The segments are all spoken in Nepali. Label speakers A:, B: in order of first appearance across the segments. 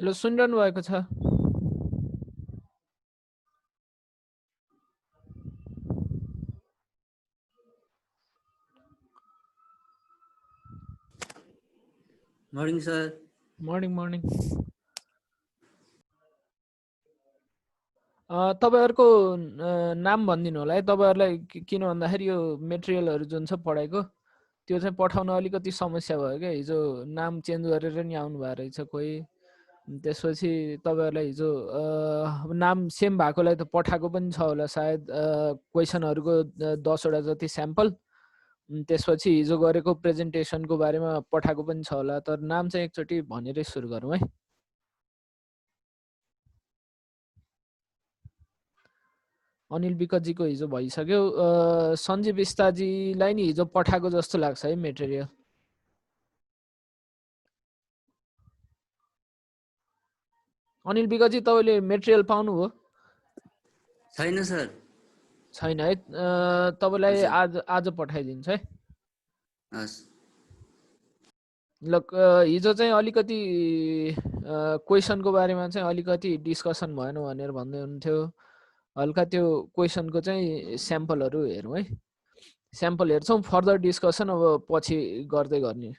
A: हेलो सुनिरहनु भएको छ?
B: Morning sir.
A: Morning morning. तपाईहरुको नाम भनिदिनु होला है। तपाईहरुलाई किन भन्दाखेरि यो मेटेरियलहरु जुन छ पढाइको त्यो चाहिँ पठाउन अलिकति समस्या भयो क्या। हिजो नाम चेन्ज गरेर नि आउनु भएको रहेछ कोही। त्यसपछि तपाईहरुलाई हिजो नाम सेम भएकोलाई त पठाएको पनि छ होला सायद, क्वेसनहरुको 10 वटा जति स्याम्पल। त्यसपछि हिजो गरेको प्रेजेन्टेसनको बारेमा पठाएको पनि छ होला, तर नाम चाहिँ एकचोटि भनेरै सुरु गरौँ है। अनिल विकजीको हिजो भइसक्यो। सञ्जीव विस्ताजीलाई नि हिजो पठाएको जस्तो लाग्छ है मेटेरियल। अनिल विकजी तपाईले मेटेरियल पाउनुभयो?
B: छैन सर।
A: छैन है। तपाईलाई आज पठाइदिन्छ है।
B: हस्।
A: ल हिजो चाहिँ अलिकति क्वेसनको बारेमा चाहिँ अलिकति डिस्कसन भएन भनेर भन्दै हुनुहुन्थ्यो। हल्का त्यो क्वेसनको चाहिँ स्याम्पलहरु हेरौँ है। स्याम्पल हेर्छौँ, फर्दर डिस्कसन अब पछि गर्दै गर्ने।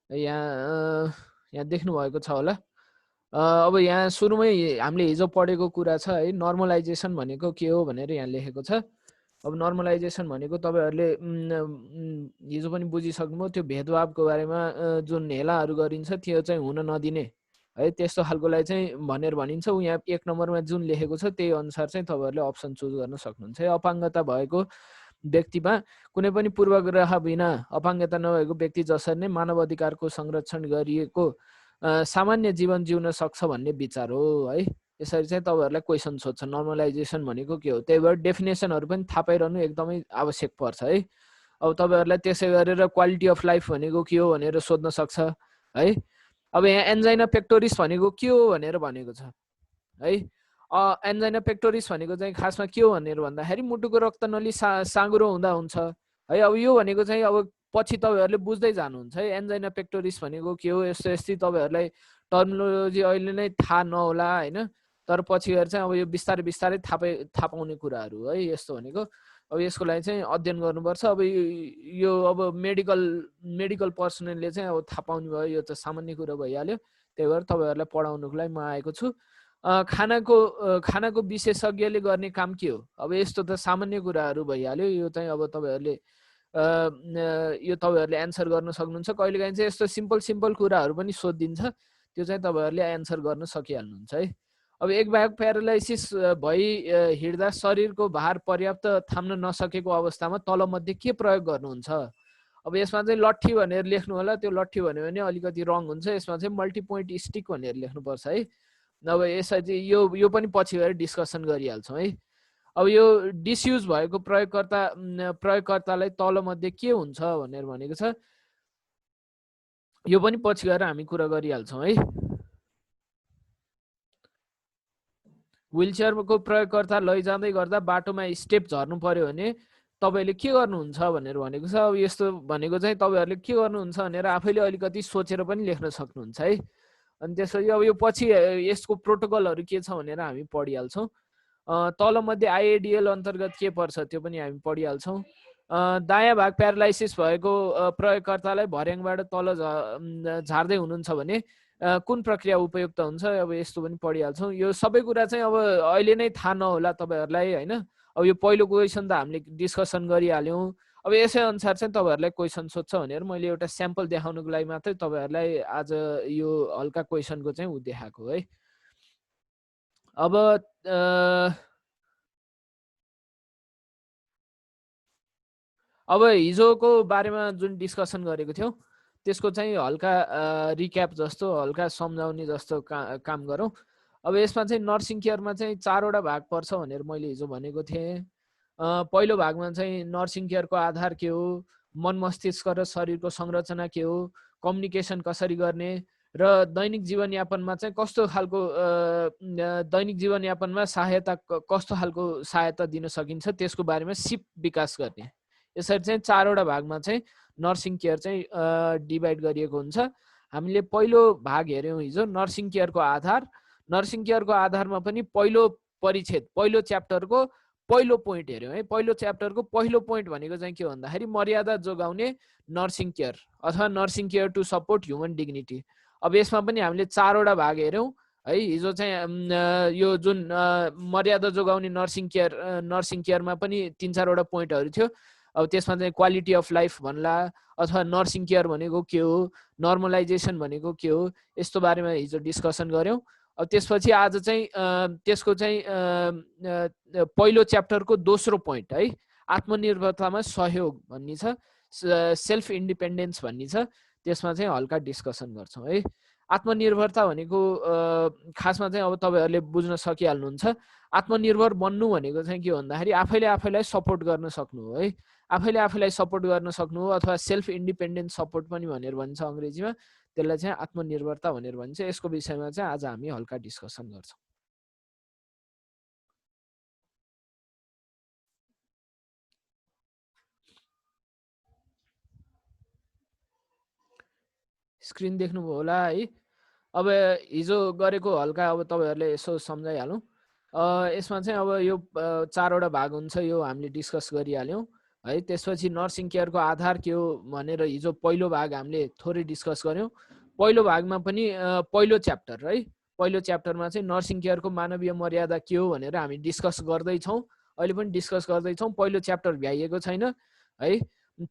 A: यहाँ देख्नु भएको छ होला। अब यहाँ सुरुमै हामीले हिजो पढेको कुरा छ है, नर्मलाइजेसन भनेको के हो भनेर यहाँ लेखेको छ। अब नर्मलाइजेसन भनेको तपाईहरुले हिजो पनि बुझिसक्नुभयो, त्यो भेदभावको बारेमा जुन हेलाहरू गरिन्छ त्यो चाहिँ हुन नदिने है, त्यस्तो खालकोलाई चाहिँ भनेर भनिन्छ। यहाँ 1 नम्बरमा जुन लेखेको छ त्यही अनुसार चाहिँ तपाईहरुले अप्सन चुज गर्न सक्नुहुन्छ है। अपाङ्गता भएको व्यक्तिमा कुनै पनि पूर्वग्रह बिना अपाङ्गता नभएको व्यक्ति जसरी नै मानव अधिकारको संरक्षण गरिएको सामान्य जीवन जिउन सक्छ भन्ने विचार हो है। यसरी चाहिँ तपाईहरुलाई क्वेसन सोध्छ नर्मलाइजेसन भनेको के हो। त्यही भएर डेफिनेसनहरु पनि थाहा पाइरहनु एकदमै आवश्यक पर्छ है। अब तपाईहरुलाई त्यसै गरेर क्वालिटी अफ लाइफ भनेको के हो भनेर सोध्न सक्छ है। अब यहाँ एन्जाइना पेक्टोरिस भनेको के हो भनेर भनेको छ है। एन्जाइना पेक्टोरिस भनेको चाहिँ खासमा के हो भनेर भन्दाखेरि मुटुको रक्तनली साँगुरो हुँदा हुन्छ है। अब यो भनेको चाहिँ अब पछि तपाईहरुले बुझ्दै जानुहुन्छ है। एन्जाइना पेक्टोरिस भनेको के हो, यस्तो यस्तै तपाईहरुलाई टर्मिनोलोजी अहिले नै थाहा नहोला हैन, तर पछि गएर चाहिँ अब यो बिस्तारै बिस्तारै थाहा पाउने कुराहरु है। यस्तो भनेको अब यसको लागि चाहिँ अध्ययन गर्नुपर्छ। अब यो अब मेडिकल पर्सनलले चाहिँ अब थाहा पाउने भयो, यो त सामान्य कुरा भइहाल्यो। त्यही भएर तपाईहरुलाई पढाउनको लागि म आएको छु। खानाको विशेषज्ञले गर्ने काम के हो, अब यस्तो त सामान्य कुराहरु भइहाल्यो। यो चाहिँ अब तपाईहरुले एन्सर गर्न सक्नुहुन्छ। कहिलेकाहीँ चाहिँ यस्तो सिम्पल कुराहरु पनि सोधिदिन्छ, त्यो चाहिँ तपाईहरुले एन्सर गर्न सकिहाल्नुहुन्छ है। अब एक भाग प्यारालाइसिस भई हिड्दा शरीरको भार पर्याप्त थाम्न नसकेको अवस्थामा तलमध्ये के प्रयोग गर्नुहुन्छ। अब यसमा चाहिँ लट्ठी भनेर लेख्नु होला, त्यो लट्ठी भन्यो भने अलिकति रङ हुन्छ। यसमा चाहिँ मल्टी पोइन्ट स्टिक भनेर लेख्नुपर्छ है। अब यसै चाहिँ यो पनि पछि गएर डिस्कसन गरिहाल्छौँ है। अब यो डिसयुज भएको प्रयोगकर्तालाई तलमध्ये के हुन्छ भनेर भनेको छ, यो पनि पछि गएर हामी कुरा गरिहाल्छौँ है। व्हीलचेयरको प्रयोगकर्ता लैजाँदै गर्दा बाटोमा स्टेप झर्नु पर्यो भने तपाईले के गर्नुहुन्छ भनेर भनेको छ। अब यस्तो भनेको चाहिँ तपाईहरुले के गर्नुहुन्छ भनेर आफैले अलिकति सोचेर पनि लेख्न सक्नुहुन्छ है। अनि त्यसपछि अब यो पछि यसको प्रोटोकलहरु के छ भनेर हामी पढिहाल्छौँ। तलमध्ये आइएडिएल अन्तर्गत के पर्छ त्यो पनि हामी पढिहाल्छौँ। दायाँ भाग प्यारालाइसिस भएको प्रयोगकर्तालाई भर्याङबाट तल झार्दै हुनुहुन्छ भने कुन प्रक्रिया उपयुक्त हुन्छ, अब यस्तो पनि पढिहाल्छौँ। यो सबै कुरा चाहिँ अब अहिले नै थाहा नहोला तपाईहरुलाई हैन। अब यो पहिलो क्वेसन त हामीले डिस्कसन गरिहाल्यौँ। अब यसै अनुसार चाहिँ तपाईहरुलाई क्वेसन सोध्छ भनेर मैले एउटा स्याम्पल देखाउनको लागि मात्रै तपाईहरुलाई आज यो हल्का क्वेसनको चाहिँ देखाएको है। अब हिजोको बारेमा जुन डिस्कसन गरेको थियौँ त्यसको चाहिँ हल्का रिक्याप जस्तो, हल्का सम्झाउने जस्तो काम गरौँ। अब यसमा चाहिँ नर्सिङ केयरमा चाहिँ 4 वटा भाग पर्छ भनेर मैले हिजो भनेको थिएँ। पहिलो भागमा चाहिँ नर्सिङ केयरको आधार के हो, मन मस्तिष्क र शरीरको संरचना के हो, कम्युनिकेसन कसरी गर्ने र दैनिक जीवनयापनमा चाहिँ कस्तो खालको दैनिक जीवनयापनमा कस्तो खालको सहायता दिन सकिन्छ त्यसको बारेमा सिप विकास गर्ने। यसरी चाहिँ 4 वटा भागमा चाहिँ नर्सिङ केयर चाहिँ डिभाइड गरिएको हुन्छ। हामीले पहिलो भाग हेर्यौँ हिजो नर्सिङ केयरको आधार। नर्सिङ केयरको आधारमा पनि पहिलो परिच्छेद पहिलो च्याप्टरको पहिलो पोइन्ट हेर्यौँ है। पहिलो च्याप्टरको पहिलो पोइन्ट भनेको चाहिँ के भन्दाखेरि मर्यादा जोगाउने नर्सिङ केयर अथवा nursing care to support human dignity. अब यसमा पनि हामीले 4 वटा भाग हेर्यौँ है। हिजो चाहिँ यो जुन मर्यादा जोगाउने नर्सिङ केयरमा पनि 3-4 वटा पोइन्टहरू थियो। अब त्यसमा चाहिँ क्वालिटी अफ लाइफ भन्ला अथवा नर्सिङ केयर भनेको के हो, नर्मलाइजेसन भनेको के हो, यस्तो बारेमा हिजो डिस्कसन गऱ्यौँ। अब त्यसपछि आज चाहिँ त्यसको चाहिँ पहिलो च्याप्टरको दोस्रो पोइन्ट है, आत्मनिर्भरतामा सहयोग भन्ने छ, सेल्फ इन्डिपेन्डेन्स भन्ने छ, त्यसमा चाहिँ हल्का डिस्कसन गर्छौँ है। आत्मनिर्भरता भनेको खासमा चाहिँ अब तपाईँहरूले बुझ्न सकिहाल्नुहुन्छ। आत्मनिर्भर बन्नु भनेको चाहिँ के भन्दाखेरि आफैले आफैलाई सपोर्ट गर्न सक्नु हो है। आफैले आफैलाई सपोर्ट गर्न सक्नु हो अथवा सेल्फ इन्डिपेन्डेन्ट सपोर्ट पनि भनेर भन्छ अङ्ग्रेजीमा, त्यसलाई चाहिँ आत्मनिर्भरता भनेर भन्छ। यसको विषयमा चाहिँ आज हामी हल्का डिस्कसन गर्छौँ। स्क्रिन देख्नुभयो होला है। अब हिजो गरेको हल्का अब तपाईँहरूले यसो सम्झाइहालौँ। यसमा चाहिँ अब यो 4 वटा भाग हुन्छ, यो हामीले डिस्कस गरिहाल्यौँ है। त्यसपछि नर्सिङ केयरको आधार के हो भनेर हिजो पहिलो भाग हामीले थोरै डिस्कस गऱ्यौँ। पहिलो भागमा पनि पहिलो च्याप्टर है, पहिलो च्याप्टरमा चाहिँ नर्सिङ केयरको मानवीय मर्यादा के हो भनेर हामी डिस्कस गर्दैछौँ, अहिले पनि डिस्कस गर्दैछौँ। पहिलो च्याप्टर भ्याइएको छैन है।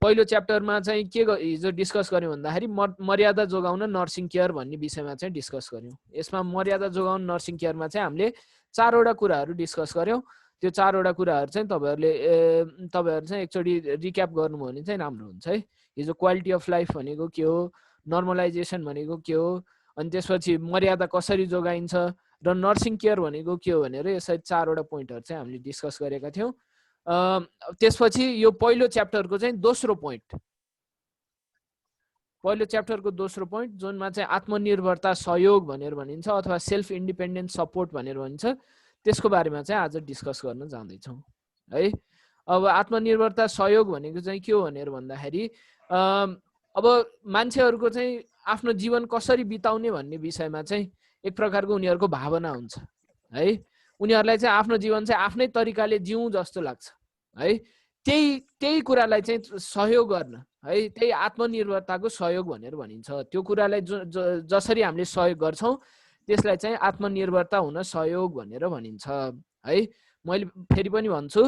A: पहिलो च्याप्टरमा चाहिँ के हिजो डिस्कस गऱ्यौँ भन्दाखेरि मर्यादा जोगाउन नर्सिङ केयर भन्ने विषयमा चाहिँ डिस्कस गऱ्यौँ। यसमा मर्यादा जोगाउन नर्सिङ केयरमा चाहिँ हामीले 4 वटा कुराहरू डिस्कस गऱ्यौँ। त्यो 4 वटा कुराहरू चाहिँ तपाईँहरू चाहिँ एकचोटि रिक्याप गर्नुभयो भने चाहिँ राम्रो हुन्छ है। हिजो क्वालिटी अफ लाइफ भनेको के हो, नर्मलाइजेसन भनेको के हो, अनि त्यसपछि मर्यादा कसरी जोगाइन्छ र नर्सिङ केयर भनेको के हो भनेर यसरी 4 वटा पोइन्टहरू चाहिँ हामीले डिस्कस गरेका थियौँ। त्यसपछि यो पहिलो च्याप्टरको चाहिँ दोस्रो पोइन्ट, पहिलो च्याप्टरको दोस्रो पोइन्ट जुनमा चाहिँ आत्मनिर्भरता सहयोग भनेर भनिन्छ अथवा सेल्फ इन्डिपेन्डेन्ट सपोर्ट भनेर भनिन्छ, त्यसको बारेमा चाहिँ आज डिस्कस गर्न जाँदैछौँ है। अब आत्मनिर्भरता सहयोग भनेको चाहिँ के हो भनेर भन्दाखेरि अब मान्छेहरूको चाहिँ आफ्नो जीवन कसरी बिताउने भन्ने विषयमा चाहिँ एक प्रकारको उनीहरूको भावना हुन्छ है। उनीहरूलाई चाहिँ आफ्नो जीवन चाहिँ आफ्नै तरिकाले जिउँ जस्तो लाग्छ है। त्यही कुरालाई चाहिँ सहयोग गर्न है, त्यही आत्मनिर्भरताको सहयोग भनेर भनिन्छ। त्यो कुरालाई जसरी हामीले सहयोग गर्छौँ त्यसलाई चाहिँ आत्मनिर्भरता हुन सहयोग भनेर भनिन्छ है। मैले फेरि पनि भन्छु,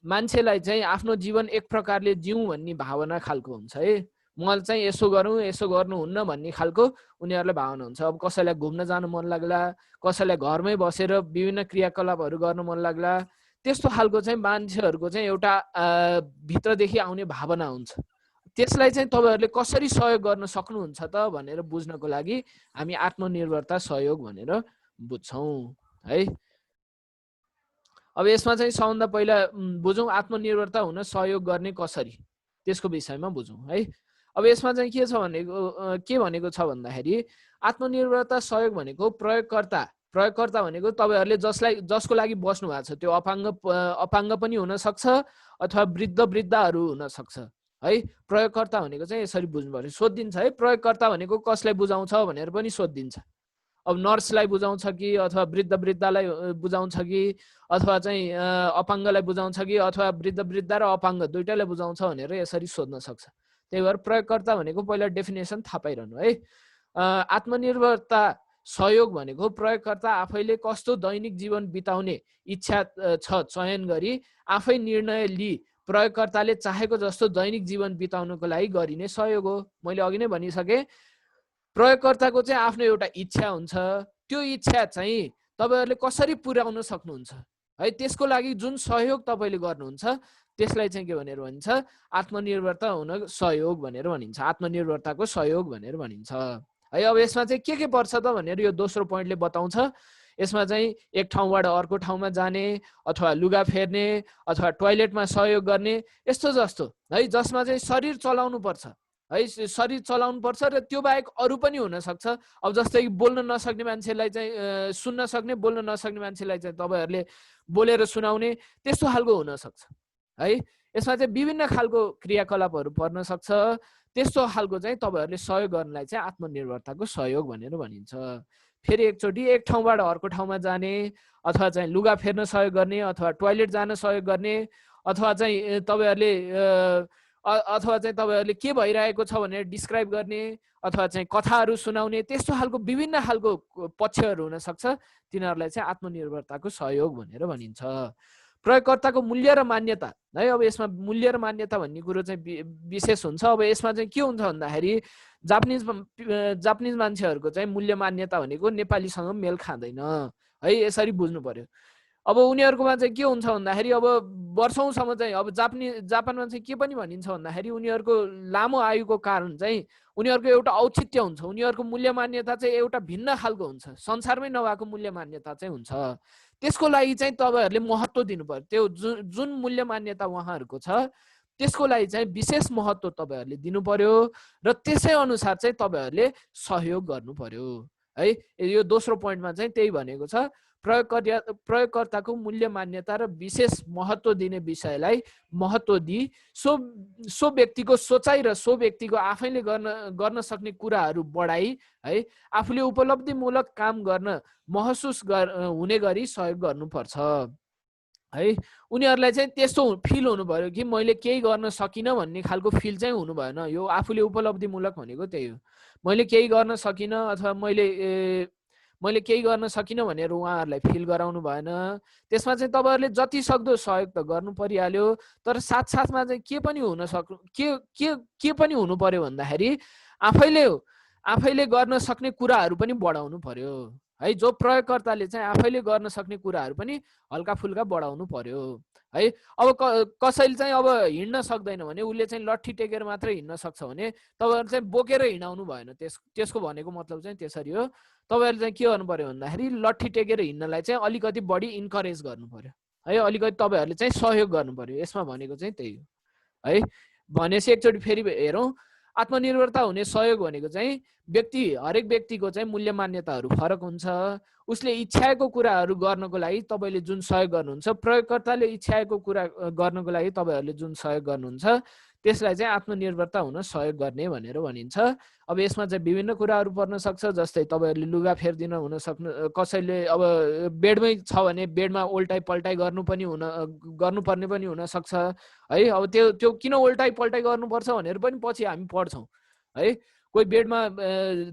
A: मान्छेलाई चाहिँ आफ्नो जीवन एक प्रकारले जिउँ भन्ने भावना खालको हुन्छ है। मैले चाहिँ यसो गरौँ यसो गर्नुहुन्न भन्ने खालको उनीहरूलाई भावना हुन्छ। अब कसैलाई घुम्न जानु मन लाग्ला, कसैलाई घरमै बसेर विभिन्न क्रियाकलापहरू गर्न मन लाग्ला, त्यस्तो खालको चाहिँ मान्छेहरूको चाहिँ एउटा भित्रदेखि आउने भावना हुन्छ। त्यसलाई चाहिँ तपाईँहरूले कसरी सहयोग गर्न सक्नुहुन्छ त भनेर बुझ्नको लागि हामी आत्मनिर्भरता सहयोग भनेर बुझ्छौँ है। अब यसमा चाहिँ सबभन्दा पहिला बुझौँ आत्मनिर्भरता हुन सहयोग गर्ने कसरी, त्यसको विषयमा बुझौँ है। अब यसमा चाहिँ के भनेको छ भन्दाखेरि आत्मनिर्भरता सहयोग भनेको प्रयोगकर्ता भनेको तपाईँहरूले जसको लागि बस्नु भएको छ, त्यो अपाङ्ग पनि हुनसक्छ अथवा वृद्धहरू हुनसक्छ है। प्रयोगकर्ता भनेको चाहिँ यसरी बुझ्नु पर्यो। सोधिन्छ है, प्रयोगकर्ता भनेको कसलाई बुझाउँछ भनेर पनि सोधिन्छ। अब नर्सलाई बुझाउँछ कि अथवा वृद्धलाई बुझाउँछ कि अथवा चाहिँ अपाङ्गलाई बुझाउँछ कि अथवा वृद्ध र अपाङ्ग दुइटैलाई बुझाउँछ भनेर यसरी सोध्न सक्छ। त्यही भएर प्रयोगकर्ता भनेको पहिला डेफिनेसन थाहा पाइरहनु है। आत्मनिर्भरता सहयोग भनेको प्रयोगकर्ता आफैले कस्तो दैनिक जीवन बिताउने इच्छा छ चयन गरी आफै निर्णय लिई प्रयोगकर्ताले चाहेको जस्तो दैनिक जीवन बिताउनको लागि गरिने सहयोग हो। मैले अघि नै भनिसकेँ, प्रयोगकर्ताको चाहिँ आफ्नो एउटा इच्छा हुन्छ। त्यो इच्छा चाहिँ तपाईँहरूले कसरी पुर्याउन सक्नुहुन्छ है, त्यसको लागि जुन सहयोग तपाईँले गर्नुहुन्छ त्यसलाई चाहिँ के भनेर भनिन्छ, आत्मनिर्भरता हुन सहयोग भनेर भनिन्छ, आत्मनिर्भरताको सहयोग भनेर भनिन्छ है। अब यसमा चाहिँ के पर्छ त भनेर यो दोस्रो पोइन्टले बताउँछ। यसमा चाहिँ एक ठाउँबाट अर्को ठाउँमा जाने अथवा लुगा फेर्ने अथवा टोयलेटमा सहयोग गर्ने यस्तो जस्तो है, जसमा चाहिँ शरीर चलाउनु पर्छ है, शरीर चलाउनु पर्छ र त्यो बाहेक अरू पनि हुनसक्छ। अब जस्तै बोल्न नसक्ने मान्छेलाई चाहिँ सुन्न सक्ने, बोल्न नसक्ने मान्छेलाई चाहिँ तपाईँहरूले बोलेर सुनाउने, त्यस्तो खालको हुनसक्छ है। यसमा चाहिँ विभिन्न खालको क्रियाकलापहरू पर्न सक्छ। त्यस्तो खालको चाहिँ तपाईहरुले सहयोग गर्नलाई चाहिँ आत्मनिर्भरताको सहयोग भनेर भनिन्छ। फेरि एकचोटी एक ठाउँबाट अर्को ठाउँमा जाने अथवा चाहिँ लुगा फेर्न सहयोग गर्ने अथवा टोयलेट जान सहयोग गर्ने अथवा चाहिँ तपाईहरुले अथवा चाहिँ तपाईहरुले के भइरहेको छ भनेर डिस्क्राइब गर्ने अथवा चाहिँ कथाहरू सुनाउने त्यस्तो खालको विभिन्न खालको पक्षहरू हुन सक्छ। तिनीहरूलाई चाहिँ आत्मनिर्भरताको सहयोग भनेर भनिन्छ। प्रयोगकर्ताको मूल्य र मान्यता है, अब यसमा मूल्य र मान्यता भन्ने कुरो चाहिँ विशेष हुन्छ। अब यसमा चाहिँ के हुन्छ भन्दाखेरि जापानिज मान्छेहरूको चाहिँ मूल्य मान्यता भनेको नेपालीसँग मेल खाँदैन है, यसरी बुझ्नु पर्यो। अब उनीहरुकोमा चाहिँ के हुन्छ भन्दाखेरि अब वर्षौंसम्म चाहिँ अब जापानमा चाहिँ के पनि भनिन्छ भन्दाखेरि उनीहरुको लामो आयुको कारण चाहिँ उनीहरुको एउटा औचित्य हुन्छ। उनीहरुको मूल्य मान्यता चाहिँ एउटा भिन्न खालको हुन्छ, संसारमै नभएको मूल्य मान्यता चाहिँ हुन्छ। त्यसको लागि चाहिँ तपाईहरुले महत्त्व दिनु पर्यो। त्यो जुन मूल्य मान्यता उहाँहरुको छ त्यसको लागि चाहिँ विशेष महत्त्व तपाईहरुले दिनु पर्यो र त्यसै अनुसार चाहिँ तपाईहरुले सहयोग गर्नु पर्यो है। यो दोस्रो पोइन्टमा चाहिँ त्यही भनेको छ। प्रयोगकर्ताको मूल्य मान्यता र विशेष महत्त्व दिने विषयलाई महत्त्व दिई सो व्यक्तिको सोचाइ र सो व्यक्तिको आफैले गर्न सक्ने कुराहरू बढाई है, आफूले उपलब्धिमूलक काम गर्न महसुस हुने गरी सहयोग गर्नुपर्छ है। उनीहरुलाई चाहिँ त्यस्तो फिल हुनु पर्यो कि मैले केही गर्न सकिनँ भन्ने खालको फिल चाहिँ हुनु भएन। यो आफूले उपलब्धिमूलक भनेको त्यही हो। मैले केही गर्न सकिनँ अथवा मैले केही गर्न सकिनँ भनेर उहाँहरूलाई फिल गराउनु भएन। त्यसमा चाहिँ तपाईहरुले जति सक्दो सहयोग त गर्नु परिहाल्यो, तर साथसाथमा चाहिँ के पनि हुनु पर्यो भन्दाखेरि आफैले गर्न सक्ने कुराहरू पनि बढाउनु पर्यो है। जो प्रयोगकर्ताले चाहिँ आफैले गर्न सक्ने कुराहरू पनि हल्का फुल्का बढाउनु पर्यो है। अब कसैले चाहिँ अब हिँड्न सक्दैन भने उसले चाहिँ लट्ठी टेकेर मात्रै हिँड्न सक्छ भने तपाईहरु चाहिँ बोकेर हिँडाउनु भएन। त्यसको भनेको मतलब चाहिँ त्यसरी हो। तपाईहरुले चाहिँ के गर्नु पर्यो भन्दाखेरि लट्ठी टेकेर हिँड्नलाई चाहिँ अलिकति बढी इन्करेज गर्नु पर्यो है, अलिकति तपाईहरुले चाहिँ सहयोग गर्नु पर्यो। यसमा भनेको चाहिँ त्यही हो है। भनेपछि एकचोटि फेरि हेरौँ, आत्मनिर्भरता हुने सहयोग भनेको चाहिँ हरेक व्यक्तिको चाहिँ मूल्य मान्यताहरू फरक हुन्छ। उसले इच्छाएको कुराहरू गर्नको लागि तपाईले जुन सहयोग गर्नुहुन्छ, प्रयोगकर्ताले इच्छाएको कुरा गर्नको लागि तपाईहरुले जुन सहयोग गर्नुहुन्छ त्यसलाई चाहिँ आत्मनिर्भरता हुन सहयोग गर्ने भनेर भनिन्छ। अब यसमा चाहिँ विभिन्न कुराहरू पर्न सक्छ, जस्तै तपाईहरुले लुगा फेर्दिन हुन सक्नु, कसैले अब बेडमै छ भने बेडमा उल्टाइ पल्टाइ गर्नुपर्ने पनि हुन सक्छ है। अब त्यो किन उल्टाइ पल्टाइ गर्नुपर्छ भनेर पनि पछि हामी पढ्छौँ है। कोही बेडमा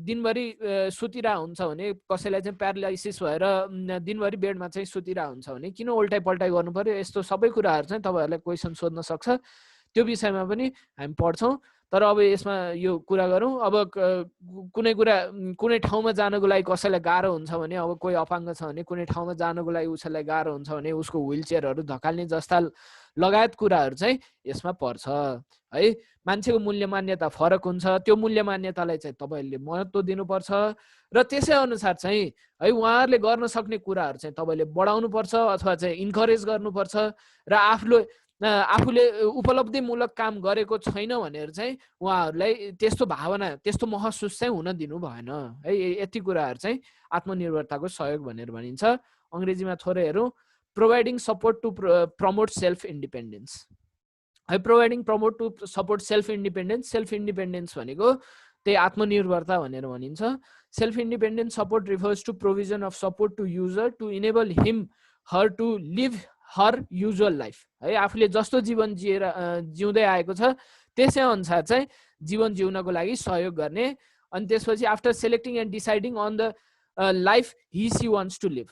A: दिनभरि सुतिरा हुन्छ भने, कसैलाई चाहिँ प्यारालाइसिस भएर दिनभरि बेडमा चाहिँ सुतिरा हुन्छ भने किन उल्टाइ पल्टाइ गर्नु पर्यो, यस्तो सबै कुराहरू चाहिँ तपाईहरुलाई क्वेसन सोध्न सक्छ। त्यो विषयमा पनि हामी पढ्छौँ। तर अब यसमा यो कुरा गरौँ, अब कुनै ठाउँमा जानको लागि कसैलाई गाह्रो हुन्छ भने, अब कोही अपाङ्ग छ भने कुनै ठाउँमा जानको लागि उसैलाई गाह्रो हुन्छ भने उसको व्हील चेयरहरू धकाल्ने जस्ता लगायत कुराहरू चाहिँ यसमा पर्छ है। मान्छेको मूल्य मान्यता फरक हुन्छ, त्यो मूल्य मान्यतालाई चाहिँ तपाईले महत्त्व दिनुपर्छ र त्यसै अनुसार चाहिँ है उहाँहरूले गर्न सक्ने कुराहरू चाहिँ तपाईले बढाउनु पर्छ अथवा चाहिँ इन्करेज गर्नुपर्छ र आफूले उपलब्धिमूलक काम गरेको छैन भनेर चाहिँ उहाँहरूलाई त्यस्तो भावना, त्यस्तो महसुस चाहिँ हुन दिनु भएन है। यति कुराहरू चाहिँ आत्मनिर्भरताको सहयोग भनेर भनिन्छ। अंग्रेजीमा थोरै हेरौँ, providing support to promote self independence है। Providing promote to support self independence भनेको त्यही आत्मनिर्भरता भनेर भनिन्छ। Self independence support refers to provision of support to user to enable him her to live her usual life है। आफूले जस्तो जीवन जिउँदै आएको छ त्यसै अनुसार चाहिँ जीवन जिउनको लागि सहयोग गर्ने। अनि त्यसपछि after selecting and deciding on the life he she wants to live,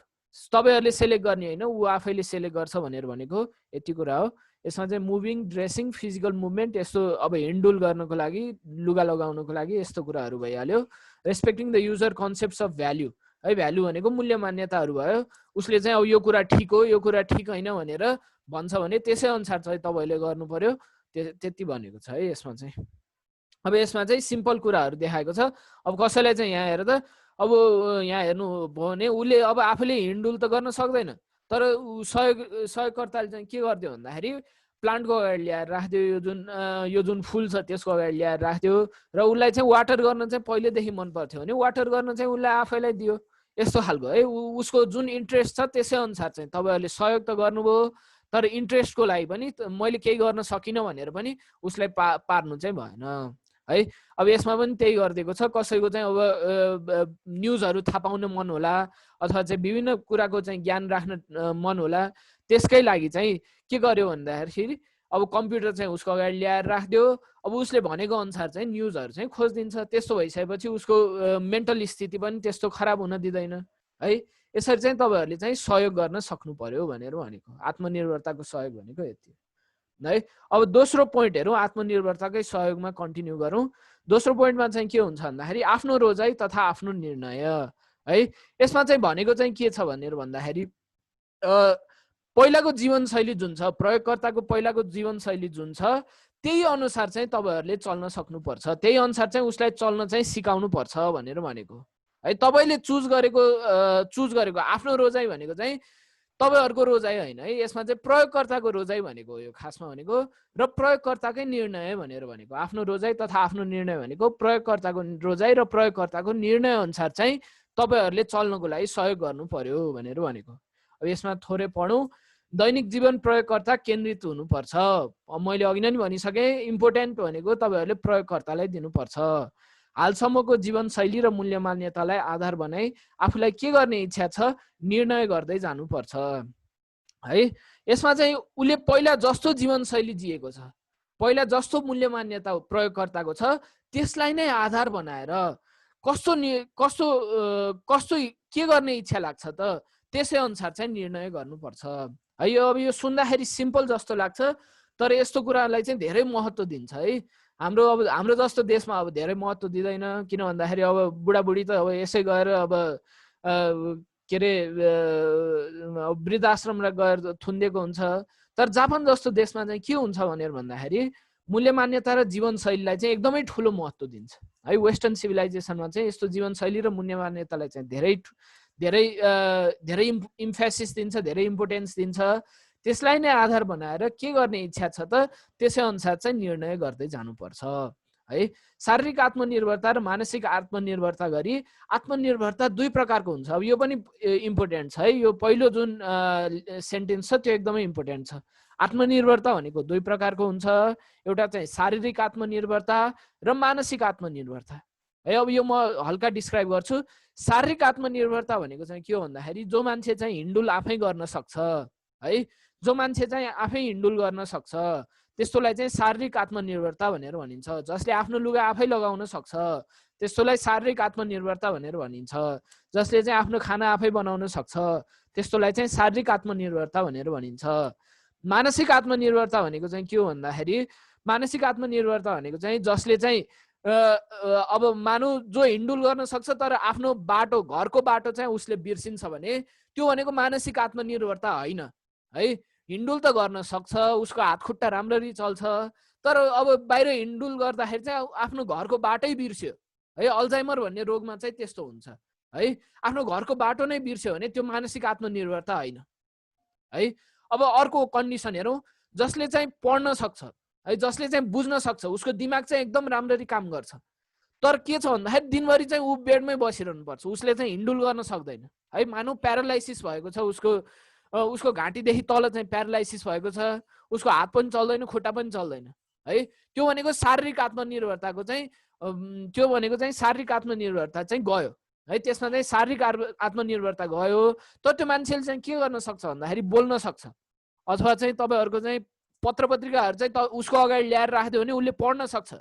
A: तपाईहरुले सेलेक्ट गर्ने हैन, ऊ आफैले सेलेक्ट गर्छ भनेर भनेको यति कुरा हो। यसमा चाहिँ मुभिङ, ड्रेसिङ, फिजिकल मुभमेन्ट, यस्तो अब हिँडडुल गर्नको लागि, लुगा लगाउनको लागि यस्तो कुराहरू भइहाल्यो। Respecting the user concepts of value है, भ्यालु भनेको मूल्य मान्यताहरू भयो। उसले चाहिँ अब यो कुरा ठिक हो, यो कुरा ठिक होइन भनेर भन्छ भने त्यसै अनुसार चाहिँ तपाईले गर्नु पर्यो। त्यति भनेको छ है यसमा चाहिँ। अब यसमा चाहिँ सिम्पल कुराहरू देखाएको छ। अब कसैलाई चाहिँ यहाँ हेर त, अब यहाँ हेर्नु भयो भने उसले अब आफूले हिँडडुल त गर्न सक्दैन, तर सहयोगकर्ताले चाहिँ के गरिदियो भन्दाखेरि प्लान्टको अगाडि ल्याएर राख्दियो, यो जुन फुल छ त्यसको अगाडि ल्याएर राख्दियो र उसलाई चाहिँ वाटर गर्न चाहिँ पहिलेदेखि मन पर्थ्यो भने वाटर गर्न चाहिँ उसलाई आफैलाई दियो। यस्तो खालको है, उसको जुन इन्ट्रेस्ट छ त्यसै अनुसार चाहिँ तपाईहरुले सहयोग त गर्नुभयो, तर इन्ट्रेस्टको लागि पनि मैले केही गर्न सकिनँ भनेर पनि उसलाई पार्नु चाहिँ भएन है। अब यसमा पनि त्यही गरिदिएको छ। कसैको चाहिँ अब न्युजहरू थाहा पाउन मन होला अथवा चाहिँ विभिन्न कुराको चाहिँ ज्ञान राख्न मन होला, त्यसकै लागि चाहिँ के गर्यो भन्दाखेरि अब कम्प्युटर चाहिँ उसको अगाडि ल्याएर राखिदियो। अब उसले भनेको अनुसार चाहिँ न्युजहरू चाहिँ खोजिदिन्छ। त्यस्तो भइसकेपछि उसको मेन्टल स्थिति पनि त्यस्तो खराब हुन दिँदैन है। यसरी चाहिँ तपाईँहरूले चाहिँ सहयोग गर्न सक्नु पर्यो भनेर भनेको। आत्मनिर्भरताको सहयोग भनेको यति है। अब दोस्रो पोइन्ट हेरौँ, आत्मनिर्भरताकै सहयोगमा कन्टिन्यू गरौँ। दोस्रो पोइन्टमा चाहिँ के हुन्छ भन्दाखेरि आफ्नो रोजाइ तथा आफ्नो निर्णय है। यसमा चाहिँ भनेको चाहिँ के छ भनेर भन्दाखेरि पहिलाको जीवनशैली जुन छ, प्रयोगकर्ताको पहिलाको जीवनशैली जुन छ, त्यही अनुसार चाहिँ तपाईँहरूले चल्न सक्नुपर्छ। त्यही अनुसार चाहिँ उसलाई चल्न चाहिँ सिकाउनु पर्छ भनेर भनेको है। तपाईँले चुज गरेको आफ्नो रोजाइ भनेको चाहिँ तपाईँहरूको रोजाइ होइन है। यसमा चाहिँ प्रयोगकर्ताको रोजाइ भनेको हो यो खासमा भनेको, र प्रयोगकर्ताकै निर्णय भनेर भनेको। आफ्नो रोजाइ तथा आफ्नो निर्णय भनेको प्रयोगकर्ताको रोजाइ र प्रयोगकर्ताको निर्णय अनुसार चाहिँ तपाईँहरूले चल्नको लागि सहयोग गर्नु पर्यो भनेर भनेको। अब यसमा थोरै पढौँ। दैनिक जीवन प्रयोगकर्ता केन्द्रित हुनुपर्छ। मैले अघि नै भनिसकेँ, इम्पोर्टेन्ट भनेको तपाईँहरूले प्रयोगकर्तालाई दिनुपर्छ। हालसम्मको जीवनशैली र मूल्य मान्यतालाई आधार बनाई आफूलाई के गर्ने इच्छा छ निर्णय गर्दै जानुपर्छ है। यसमा चाहिँ उसले पहिला जस्तो जीवनशैली जिएको छ, पहिला जस्तो मूल्य मान्यता प्रयोगकर्ताको छ, त्यसलाई नै आधार बनाएर कस्तो के गर्ने इच्छा लाग्छ त त्यसै अनुसार चाहिँ निर्णय गर्नुपर्छ है। अब यो सुन्दाखेरि सिम्पल जस्तो लाग्छ, तर यस्तो कुरालाई चाहिँ धेरै महत्त्व दिन्छ है। हाम्रो जस्तो देशमा अब धेरै महत्त्व दिँदैन, किन भन्दाखेरि अब बुढाबुढी त अब यसै गएर अब के अरे वृद्धाश्रमलाई गएर थुनिदिएको हुन्छ। तर जापान जस्तो देशमा चाहिँ के हुन्छ भनेर भन्दाखेरि मूल्य मान्यता र जीवनशैलीलाई चाहिँ एकदमै ठुलो महत्त्व दिन्छ है। वेस्टर्न सिभिलाइजेसनमा चाहिँ यस्तो जीवनशैली र मूल्य मान्यतालाई चाहिँ धेरै इम्फेसिस दिन्छ, धेरै इम्पोर्टेन्स दिन्छ। त्यसलाई नै आधार बनाएर के गर्ने इच्छा छ त त्यसै अनुसार चाहिँ निर्णय गर्दै जानुपर्छ है। शारीरिक आत्मनिर्भरता र मानसिक आत्मनिर्भरता गरी आत्मनिर्भरता दुई प्रकारको हुन्छ। अब यो पनि इम्पोर्टेन्ट छ है। यो पहिलो जुन सेन्टेन्स छ त्यो एकदमै इम्पोर्टेन्ट छ। आत्मनिर्भरता भनेको दुई प्रकारको हुन्छ, एउटा चाहिँ शारीरिक आत्मनिर्भरता र मानसिक आत्मनिर्भरता है। अब यो म हल्का डिस्क्राइब गर्छु। शारीरिक आत्मनिर्भरता भनेको चाहिँ के हो भन्दाखेरि जो मान्छे चाहिँ हिँडुल आफै गर्न सक्छ है, जो मान्छे चाहिँ आफै हिँडुल गर्न सक्छ त्यस्तोलाई चाहिँ शारीरिक आत्मनिर्भरता भनेर भनिन्छ। जसले आफ्नो लुगा आफै लगाउन सक्छ त्यस्तोलाई शारीरिक आत्मनिर्भरता भनेर भनिन्छ। जसले चाहिँ आफ्नो खाना आफै बनाउन सक्छ त्यस्तोलाई चाहिँ शारीरिक आत्मनिर्भरता भनेर भनिन्छ। मानसिक आत्मनिर्भरता भनेको चाहिँ के हो भन्दाखेरि मानसिक आत्मनिर्भरता भनेको चाहिँ जसले चाहिँ अब मानु जो हिँडुल गर्न सक्छ तर आफ्नो बाटो, घरको बाटो चाहिँ उसले बिर्सिन्छ भने त्यो भनेको मानसिक आत्मनिर्भरता होइन है। हिँडुल त गर्न सक्छ, उसको हात खुट्टा राम्ररी चल्छ, तर अब बाहिर हिँडुल गर्दाखेरि चाहिँ आफ्नो घरको बाटै बिर्स्यो है। अल्जाइमर भन्ने रोगमा चाहिँ त्यस्तो हुन्छ है। आफ्नो घरको बाटो नै बिर्स्यो भने त्यो मानसिक आत्मनिर्भरता होइन है। अब अर्को कन्डिसन हेरौँ, जसले चाहिँ पढ्न सक्छ है, जसले चाहिँ बुझ्न सक्छ, उसको दिमाग चाहिँ एकदम राम्ररी काम गर्छ, तर के छ भन्दाखेरि दिनभरि चाहिँ ऊ बेडमै बसिरहनु पर्छ, उसले चाहिँ हिँडुल गर्न सक्दैन है। मानौ प्यारालाइसिस भएको छ, उसको घाँटीदेखि तल चाहिँ प्यारालाइसिस भएको छ, उसको हात पनि चल्दैन, खुट्टा पनि चल्दैन है। त्यो भनेको शारीरिक आत्मनिर्भरताको चाहिँ शारीरिक आत्मनिर्भरता चाहिँ गयो है। त्यसमा चाहिँ शारीरिक आत्मनिर्भरता गयो, तर त्यो मान्छेले चाहिँ के गर्न सक्छ भन्दाखेरि बोल्न सक्छ, अथवा चाहिँ तपाईँहरूको चाहिँ पत्र पत्रिकाहरू चाहिँ उसको अगाडि ल्याएर राखिदियो भने उसले पढ्न सक्छ,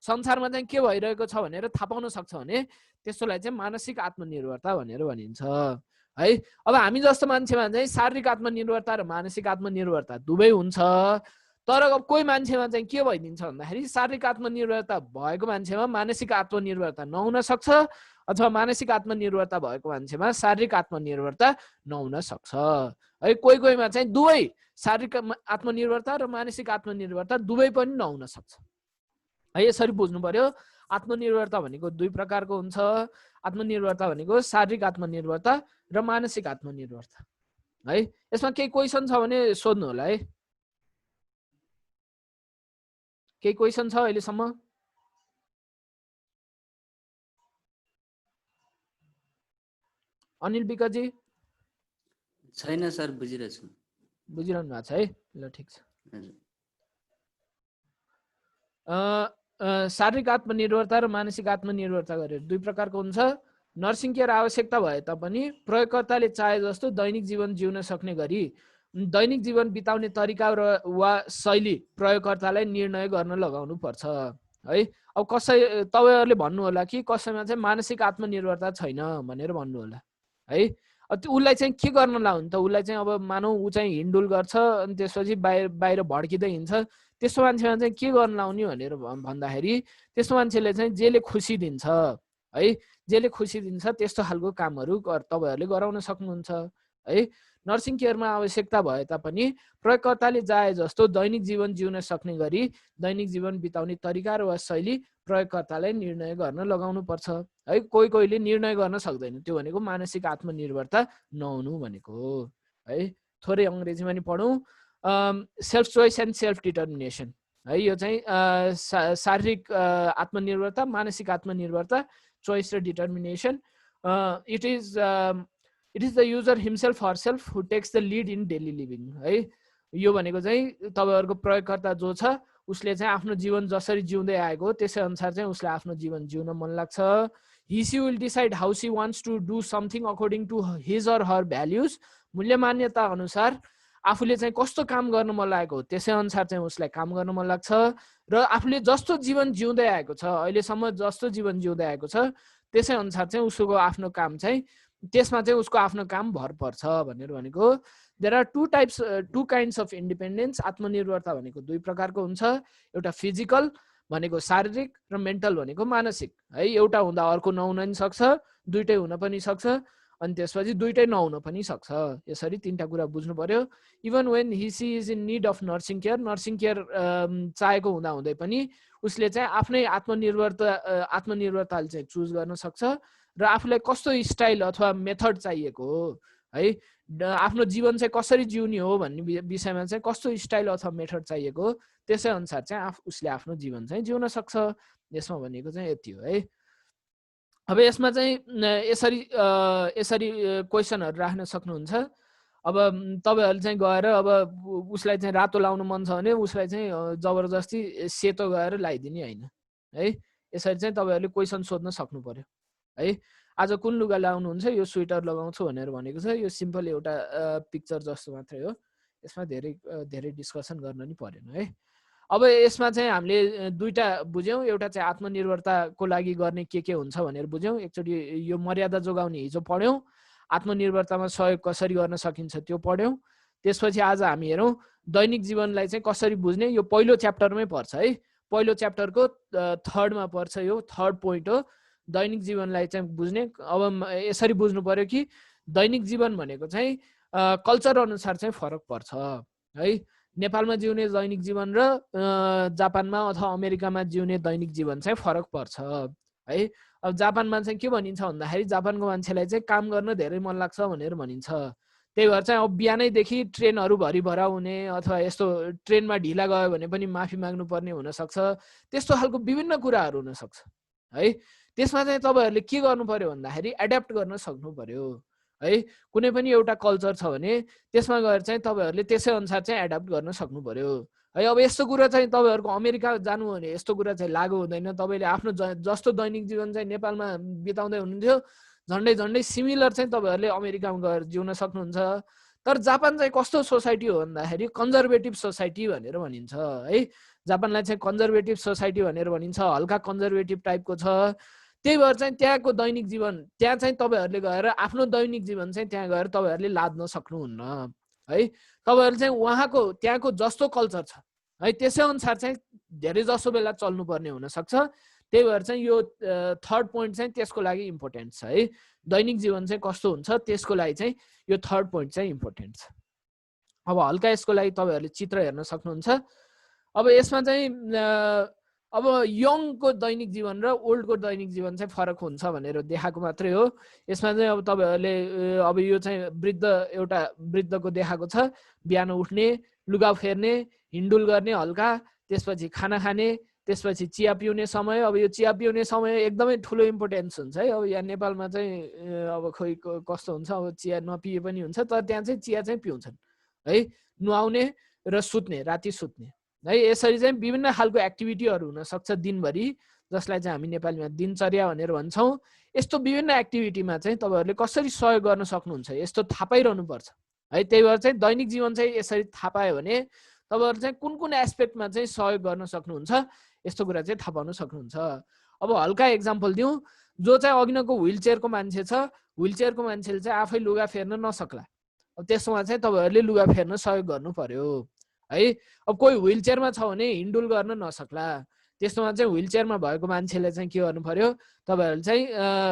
A: संसारमा चाहिँ के भइरहेको छ भनेर थाहा पाउन सक्छ भने त्यस्तोलाई चाहिँ मानसिक आत्मनिर्भरता भनेर भनिन्छ है। अब हामी जस्तो मान्छेमा चाहिँ शारीरिक आत्मनिर्भरता र मानसिक आत्मनिर्भरता दुवै हुन्छ, तर अब कोही मान्छेमा चाहिँ के भइदिन्छ भन्दाखेरि शारीरिक आत्मनिर्भरता भएको मान्छेमा मानसिक आत्मनिर्भरता नहुन सक्छ, अथवा मानसिक आत्मनिर्भरता भएको मान्छेमा शारीरिक आत्मनिर्भरता नहुन सक्छ है। कोहीमा चाहिँ दुवै शारीरिक आत्मनिर्भरता र मानसिक आत्मनिर्भरता दुवै पनि नहुन सक्छ है। यसरी बुझ्नु पर्यो। आत्मनिर्भरता भनेको दुई प्रकारको हुन्छ। आत्मनिर्भरता भनेको शारीरिक आत्मनिर्भरता र मानसिक आत्मनिर्भरता है। यसमा केही क्वेसन छ भने सोध्नु होला है। केही क्वेसन छ अहिलेसम्म? अनिल विकजी?
B: छैन सर, बुझिरहेको छु।
A: बुझिरहनु भएको छ है, ल ठिक छ। शारीरिक आत्मनिर्भरता र मानसिक आत्मनिर्भरता गरेर दुई प्रकारको हुन्छ। नर्सिङ केयर आवश्यकता भए तापनि प्रयोगकर्ताले चाहे जस्तो दैनिक जीवन जिउन सक्ने गरी दैनिक जीवन बिताउने तरिका र वा शैली प्रयोगकर्तालाई निर्णय गर्न लगाउनु पर्छ है। अब तपाईँहरूले भन्नु होला कि कसैमा चाहिँ मानसिक आत्मनिर्भरता छैन भनेर भन्नु होला है। उसलाई चाहिँ के गर्न लाउनु त? उसलाई चाहिँ अब मानौ ऊ चाहिँ हिँडुल गर्छ अनि त्यसपछि बाहिर भड्किँदै हिँड्छ, त्यस्तो मान्छेमा चाहिँ के गर्न लाउने भनेर भन्दाखेरि त्यस्तो मान्छेले चाहिँ जेले खुसी दिन्छ है, जेले खुसी दिन्छ त्यस्तो खालको कामहरू तपाईँहरूले गराउन सक्नुहुन्छ है। नर्सिङ केयरमा आवश्यकता भए तापनि प्रयोगकर्ताले चाहे जस्तो दैनिक जीवन जिउन सक्ने गरी दैनिक जीवन बिताउने तरिका वा शैली प्रयोगकर्तालाई निर्णय गर्न लगाउनु पर्छ है। कोहीले निर्णय गर्न सक्दैन, त्यो भनेको मानसिक आत्मनिर्भरता नहुनु भनेको हो है। थोरै अङ्ग्रेजीमा नि पढौँ। Self choice and self determination है, यो चाहिँ शारीरिक आत्मनिर्भरता, मानसिक आत्मनिर्भरता, चोइस र determination. It is the user himself herself who takes the lead in daily living है। यो भनेको चाहिँ तपाईँहरूको प्रयोगकर्ता जो छ उसले चाहिँ आफ्नो जीवन जसरी जिउँदै आएको हो त्यसै अनुसार चाहिँ उसले आफ्नो जीवन जिउन मन लाग्छ। He she will decide how she wants to do something according to his or her values. मूल्य मान्यता अनुसार आफूले चाहिँ कस्तो काम गर्न मन लागेको हो त्यसै अनुसार चाहिँ उसलाई काम गर्न मन लाग्छ र आफूले जस्तो जीवन जिउँदै आएको छ, अहिलेसम्म जस्तो जीवन जिउँदै आएको छ त्यसै अनुसार चाहिँ उसको आफ्नो काम चाहिँ त्यसमा चाहिँ उसको आफ्नो काम भर पर्छ भनेर भनेको। There are two kinds of independence. आत्मनिर्भरता भनेको दुई प्रकारको हुन्छ, एउटा फिजिकल भनेको शारीरिक र मेन्टल भनेको मानसिक है। एउटा हुँदा अर्को नहुन पनि सक्छ, दुइटै हुन पनि सक्छ अनि त्यसपछि दुइटै नहुन पनि सक्छ। यसरी तीनटा कुरा बुझ्नु पर्यो। Even when he she is in need of nursing care चाहेको हुँदै पनि उसले चाहिँ आफ्नै आत्मनिर्भरताले चाहिँ चुज गर्न सक्छ र आफूलाई कस्तो स्टाइल अथवा मेथड चाहिएको हो है, आफ्नो जीवन चाहिँ कसरी जिउने हो भन्ने विषयमा चाहिँ कस्तो स्टाइल अथवा मेथड चाहिएको हो त्यसै अनुसार चाहिँ उसले आफ्नो जीवन चाहिँ जिउन सक्छ। यसमा भनेको चाहिँ यति हो है। अब यसमा चाहिँ यसरी क्वेसनहरू राख्न सक्नुहुन्छ। अब तपाईँहरूले चाहिँ गएर अब उसलाई चाहिँ रातो लाउनु मन छ भने उसलाई चाहिँ जबरजस्ती सेतो गएर लगाइदिने होइन है। यसरी चाहिँ तपाईँहरूले क्वेसन सोध्न सक्नु पर्यो है। आज कुन लुगा लाउनुहुन्छ? यो स्वेटर लगाउँछु भनेर भनेको छ। यो सिम्पल एउटा पिक्चर जस्तो मात्रै हो, यसमा धेरै डिस्कसन गर्न नि परेन है। अब यसमा चाहिँ हामीले दुईटा बुझ्यौँ। एउटा चाहिँ आत्मनिर्भरताको लागि गर्ने के हुन्छ भनेर बुझ्यौँ। एकचोटि यो मर्यादा जोगाउने हिजो पढ्यौँ, आत्मनिर्भरतामा सहयोग कसरी गर्न सकिन्छ त्यो पढ्यौँ। त्यसपछि आज हामी हेरौँ दैनिक जीवनलाई चाहिँ कसरी बुझ्ने। यो पहिलो च्याप्टरमै पर्छ है, पहिलो च्याप्टरको थर्डमा पर्छ। यो थर्ड पोइन्ट हो, दैनिक जीवनलाई चाहिँ बुझ्ने। अब यसरी बुझ्नु पर्यो कि दैनिक जीवन भनेको चाहिँ कल्चर अनुसार चाहिँ फरक पर्छ है। नेपालमा जिउने दैनिक जीवन र जापानमा अथवा अमेरिकामा जिउने दैनिक जीवन चाहिँ फरक पर्छ है। अब जापानमा चाहिँ के भनिन्छ भन्दाखेरि जापानको मान्छेलाई चाहिँ काम गर्न धेरै मन लाग्छ भनेर भनिन्छ। त्यही भएर चाहिँ अब बिहानैदेखि ट्रेनहरू भरिभरा हुने अथवा यस्तो ट्रेनमा ढिला गयो भने पनि माफी माग्नुपर्ने हुनसक्छ, त्यस्तो खालको विभिन्न कुराहरू हुनसक्छ है। त्यसमा चाहिँ तपाईँहरूले के गर्नु पर्यो भन्दाखेरि एड्याप्ट गर्न सक्नु पर्यो है। कुनै पनि एउटा कल्चर छ भने त्यसमा गएर चाहिँ तपाईँहरूले त्यसै अनुसार चाहिँ एड्याप्ट गर्न सक्नु पर्यो है। अब यस्तो कुरा चाहिँ तपाईँहरूको अमेरिका जानु भने यस्तो कुरा चाहिँ लागु हुँदैन। तपाईँले आफ्नो जस्तो दैनिक जीवन चाहिँ नेपालमा बिताउँदै हुनुहुन्थ्यो झन्डै सिमिलर चाहिँ तपाईँहरूले अमेरिकामा गएर जिउन सक्नुहुन्छ। तर जापान चाहिँ कस्तो सोसाइटी हो भन्दाखेरि कन्जर्भेटिभ सोसाइटी भनेर भनिन्छ है। जापानलाई चाहिँ कन्जर्भेटिभ सोसाइटी भनेर भनिन्छ, हल्का कन्जर्भेटिभ टाइपको छ। त्यही भएर चाहिँ त्यहाँको दैनिक जीवन त्यहाँ चाहिँ तपाईँहरूले गएर आफ्नो दैनिक जीवन चाहिँ त्यहाँ गएर तपाईँहरूले लाद्न सक्नुहुन्न है। तपाईँहरूले चाहिँ उहाँको त्यहाँको जस्तो कल्चर छ है त्यसै अनुसार चाहिँ धेरै जसो बेला चल्नुपर्ने हुनसक्छ। त्यही भएर चाहिँ यो थर्ड पोइन्ट चाहिँ त्यसको लागि इम्पोर्टेन्ट छ है। दैनिक जीवन चाहिँ कस्तो हुन्छ त्यसको लागि चाहिँ यो थर्ड पोइन्ट चाहिँ इम्पोर्टेन्ट छ। अब हल्का यसको लागि तपाईँहरूले चित्र हेर्न सक्नुहुन्छ। अब यसमा चाहिँ अब यङको दैनिक जीवन र ओल्डको दैनिक जीवन चाहिँ फरक हुन्छ भनेर देखाएको मात्रै हो। यसमा चाहिँ अब तपाईँहरूले अब यो चाहिँ एउटा वृद्धको देखाएको छ। बिहान उठ्ने, लुगा फेर्ने, हिँडुल गर्ने हल्का, त्यसपछि खाना खाने, त्यसपछि चिया पिउने समय। अब यो चिया पिउने समय एकदमै ठुलो इम्पोर्टेन्स हुन्छ है। अब यहाँ नेपालमा चाहिँ अब खोइ कस्तो हुन्छ, अब चिया नपिए पनि हुन्छ, तर त्यहाँ चाहिँ चिया चाहिँ पिउँछन् है। नुहाउने र सुत्ने, राति सुत्ने है। यसरी चाहिँ विभिन्न खालको एक्टिभिटीहरू हुन सक्छ दिनभरि, जसलाई चाहिँ हामी नेपालीमा दिनचर्या भनेर भन्छौँ। यस्तो विभिन्न एक्टिभिटीमा चाहिँ तपाईहरुले कसरी सहयोग गर्न सक्नुहुन्छ यस्तो थाहा पाइरहनु पर्छ है। त्यही भएर चाहिँ दैनिक जीवन चाहिँ यसरी थाहा पायो भने तपाईहरु चाहिँ कुन कुन एस्पेक्टमा चाहिँ सहयोग गर्न सक्नुहुन्छ यस्तो कुरा चाहिँ थाहा पाउन सक्नुहुन्छ। अब हल्का एक्जाम्पल दिउँ, जो चाहिँ अघिनको व्हीलचेयरको मान्छे छ, व्हीलचेयरको मान्छेले चाहिँ आफै लुगा फेर्न नसक्ला, अब त्यसमा चाहिँ तपाईहरुले लुगा फेर्न सहयोग गर्नु पर्यो है। अब कोही व्हीलचेयरमा छ भने हिन्डुल गर्न नसक्ला, त्यसमा चाहिँ व्हीलचेयरमा भएको मान्छेले चाहिँ के गर्नु पर्यो, तपाईहरुले चाहिँ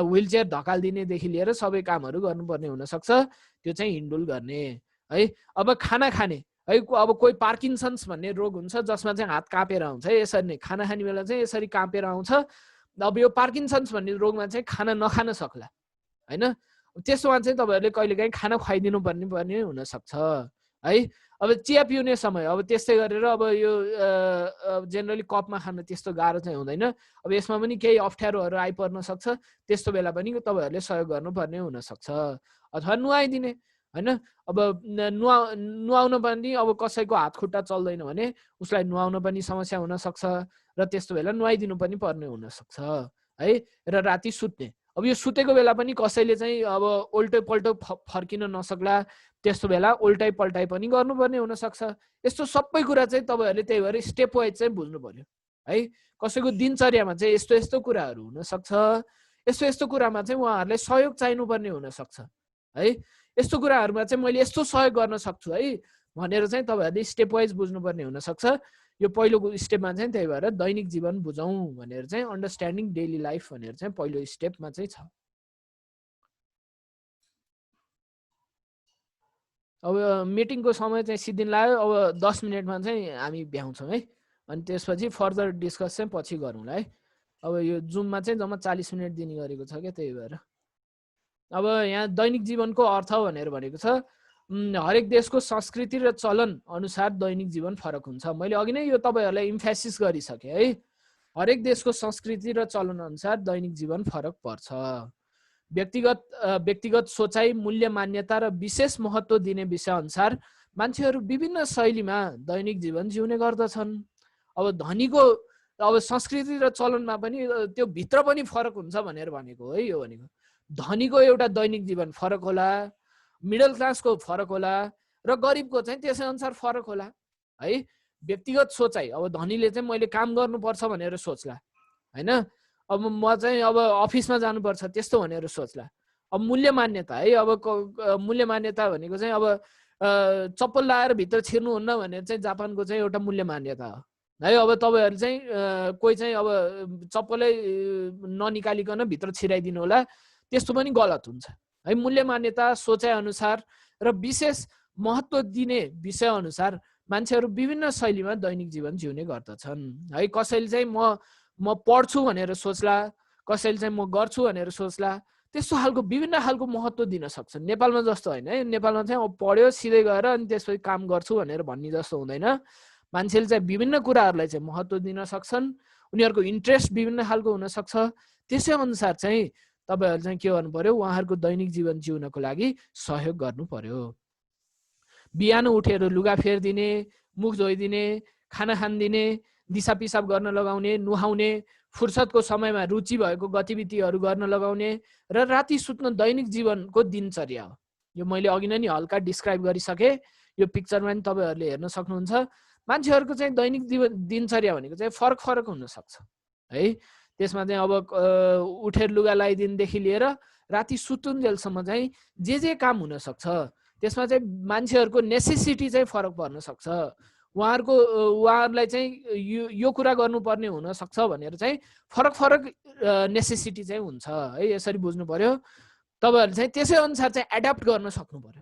A: व्हीलचेयर धकाल्दिनेदेखि लिएर सबै कामहरू गर्नुपर्ने हुनसक्छ, त्यो चाहिँ हिन्डुल गर्ने है। अब खाना खाने है, अब कोही पार्किन्सन्स भन्ने रोग हुन्छ जसमा चाहिँ हात काँपेर आउँछ है, यसरी नै खाना खाने बेला चाहिँ यसरी काँपेर आउँछ। अब यो पार्किन्सन्स भन्ने रोगमा चाहिँ खाना नखान सक्ला हैन, त्यसोमा चाहिँ तपाईहरुले कहिलेकाहीँ खाना खुवाइदिनु पर्ने हुनसक्छ है। अब चिया पिउने समय, अब त्यस्तै गरेर अब यो जेनरली कपमा खान त्यस्तो गाह्रो चाहिँ हुँदैन, अब यसमा पनि केही अप्ठ्यारोहरू आइपर्न सक्छ, त्यस्तो बेला पनि तपाईहरुले सहयोग गर्नुपर्ने हुनसक्छ। अथवा नुहाइदिने हैन, अब नुहाउन पनि अब कसैको हात खुट्टा चल्दैन भने उसलाई नुहाउन पनि समस्या हुन सक्छ र त्यस्तो बेला नुहाइदिनु पनि पर्ने हुन सक्छ है। र राति सुत्ने, अब यो सुतेको बेला पनि कसैले चाहिँ अब उल्टो पल्टो फर्किन नसक्ला, त्यस्तो बेला उल्टाइ पल्टाइ पनि गर्नुपर्ने हुन सक्छ। यस्तो सबै कुरा चाहिँ तपाईहरुले त्यही भएर स्टेप वाइज चाहिँ बुझ्नु पर्यो है। कसैको दिनचर्यामा चाहिँ यस्तो यस्तो कुराहरू हुन सक्छ, यस्तो यस्तो कुरामा चाहिँ उहाँहरुले सहयोग चाहिनुपर्ने हुन सक्छ है। यस्तो कुराहरुमा चाहिँ मैले यस्तो सहयोग गर्न सक्छु है भनेर चाहिँ तपाईहरुले स्टेप वाइज बुझ्नुपर्ने हुन सक्छ। यो पहिलो स्टेपमा चाहिँ त्यही भएर दैनिक जीवन बुझौँ भनेर चाहिँ अन्डरस्ट्यान्डिङ डेली लाइफ भनेर चाहिँ पहिलो स्टेपमा चाहिँ छ। अब मिटिङको समय चाहिँ सिद्धिन लाग्यो, अब 10 मिनेटमा चाहिँ हामी भ्याउँछौँ है, अनि त्यसपछि फर्दर डिस्कस चाहिँ पछि गरौँला है। अब यो जुममा चाहिँ जम्मा 40 मिनेट दिने गरेको छ क्या, त्यही भएर अब यहाँ दैनिक जीवनको अर्थ भनेर भनेको छ हरेक देशको संस्कृति र चलन अनुसार दैनिक जीवन फरक हुन्छ। मैले अघि नै यो तपाईहरुलाई इम्फेसिस गरिसकेँ है, हरेक देशको संस्कृति र चलन अनुसार दैनिक जीवन फरक पर्छ। व्यक्तिगत सोचाइ, मूल्य, मान्यता र विशेष महत्त्व दिने विषय अनुसार मान्छेहरू विभिन्न शैलीमा दैनिक जीवन जिउने गर्दछन्। अब धनीको अब संस्कृति र चलनमा पनि त्यो भित्र पनि फरक हुन्छ भनेर भनेको है। यो भनेको धनीको एउटा दैनिक जीवन फरक होला, मिडल क्लासको फरक होला र गरिबको चाहिँ त्यसै अनुसार फरक होला है। व्यक्तिगत सोचाइ, अब धनीले चाहिँ मैले काम गर्नुपर्छ भनेर सोच्ला हैन, अब म चाहिँ अब अफिसमा जानुपर्छ त्यस्तो भनेर सोच्ला। अब मूल्य मान्यता है, अब मूल्य मान्यता भनेको चाहिँ अब चप्पल लगाएर भित्र छिर्नुहुन्न भनेर चाहिँ जापानको चाहिँ एउटा मूल्य मान्यता हो है। अब तपाईहरु चाहिँ कोही चाहिँ अब चप्पलै ननिकालिकन भित्र छिराइदिनु होला, त्यस्तो पनि गलत हुन्छ है। मूल्य मान्यता, सोचाइ अनुसार र विशेष महत्त्व दिने विषय अनुसार मान्छेहरू विभिन्न शैलीमा दैनिक जीवन जिउने गर्दछन् है। कसैले चाहिँ म पढ्छु भनेर सोच्ला, कसैले चाहिँ म गर्छु भनेर सोच्ला, त्यस्तो खालको विभिन्न खालको महत्त्व दिन सक्छन्। नेपालमा जस्तो होइन है, नेपालमा चाहिँ अब पढ्यो सिधै गएर अनि त्यसपछि काम गर्छु भनेर भन्ने जस्तो हुँदैन। मान्छेले चाहिँ विभिन्न कुराहरूलाई चाहिँ महत्त्व दिन सक्छन्, उनीहरूको इन्ट्रेस्ट विभिन्न खालको हुन सक्छ। त्यसै अनुसार चाहिँ तपाईहरु चाहिँ के गर्नु पर्यो, उहाँहरूको दैनिक जीवन जिउनको लागि सहयोग गर्नु पर्यो। बिहान उठेर लुगा फेर्दिने, मुख धोइदिने, खाना खान्दिने, दिशा पिसाब गर्न लगाउने, नुहाउने, फुर्सदको समयमा रुचि भएको गतिविधिहरू गर्न लगाउने र राति सुत्न दैनिक जीवनको दिनचर्या हो। यो मैले अघि नै हल्का डिस्क्राइब गरिसकेँ, यो पिक्चरमा पनि तपाईहरुले हेर्न सक्नुहुन्छ। मान्छेहरूको चाहिँ दैनिक दिनचर्या भनेको चाहिँ फरक फरक हुन सक्छ है। त्यसमा चाहिँ अब उठेर लुगा लगाइदिनदेखि लिएर राति सुतुन्जेलसम्म चाहिँ जे काम हुन सक्छ, त्यसमा चाहिँ मान्छेहरूको नेसेसिटी चाहिँ फरक पर्न सक्छ। उहाँहरूलाई चाहिँ यो कुरा गर्नुपर्ने हुन सक्छ भनेर चाहिँ फरक फरक नेसेसिटी चाहिँ हुन्छ है। यसरी बुझ्नु पर्यो। तपाईहरुले चाहिँ त्यसै अनुसार चाहिँ एडाप्ट गर्न सक्नु पर्यो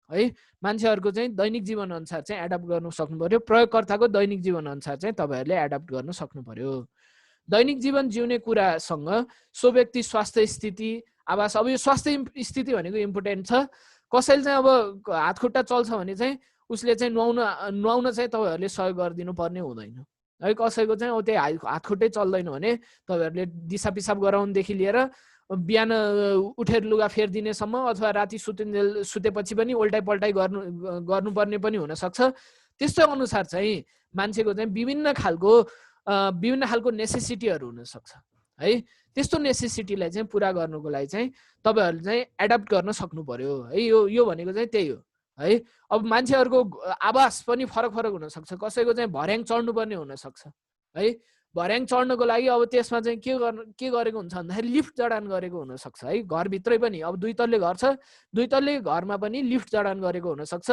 A: है। मान्छेहरूको चाहिँ दैनिक जीवन अनुसार चाहिँ एडाप्ट गर्न सक्नु पर्यो। प्रयोगकर्ताको दैनिक जीवन अनुसार चाहिँ तपाईहरुले एडाप्ट गर्न सक्नु पर्यो। दैनिक जीवन जिउने कुरासँग सो व्यक्ति स्वास्थ्य स्थिति, आवास, अब यो स्वास्थ्य स्थिति भनेको इम्पोर्टेन्ट छ। कसैले चाहिँ अब हात खुट्टा चल्छ भने चाहिँ उसले चाहिँ नुहाउन चाहिँ तपाईहरुले सहयोग गरिदिनु पर्ने हुँदैन है। कसैको चाहिँ त्यही हात खुट्टै चल्दैन भने तपाईहरुले दिशा पिसाब गराउनदेखि लिएर बिहान उठेर लुगा फेर्दिनेसम्म अथवा राति सुतेपछि पनि उल्टाइ पल्टाइ गर्नुपर्ने पनि हुन सक्छ। त्यस्तो अनुसार चाहिँ मान्छेको चाहिँ विभिन्न खालको नेसेसिटीहरू हुनसक्छ है। त्यस्तो नेसेसिटीलाई चाहिँ पुरा गर्नुको लागि चाहिँ तपाईँहरूले चाहिँ एडप्ट गर्न सक्नु पर्यो है। यो भनेको चाहिँ त्यही हो है। अब मान्छेहरूको आवास पनि फरक फरक हुनसक्छ। कसैको चाहिँ भर्याङ चढ्नुपर्ने हुनसक्छ है। भर्याङ चढ्नको लागि अब त्यसमा चाहिँ के गरेको हुन्छ भन्दाखेरि लिफ्ट जडान गरेको हुनसक्छ है। घरभित्रै पनि अब 2 तल्ले घर छ, 2 तल्ले घरमा पनि लिफ्ट जडान गरेको हुनसक्छ।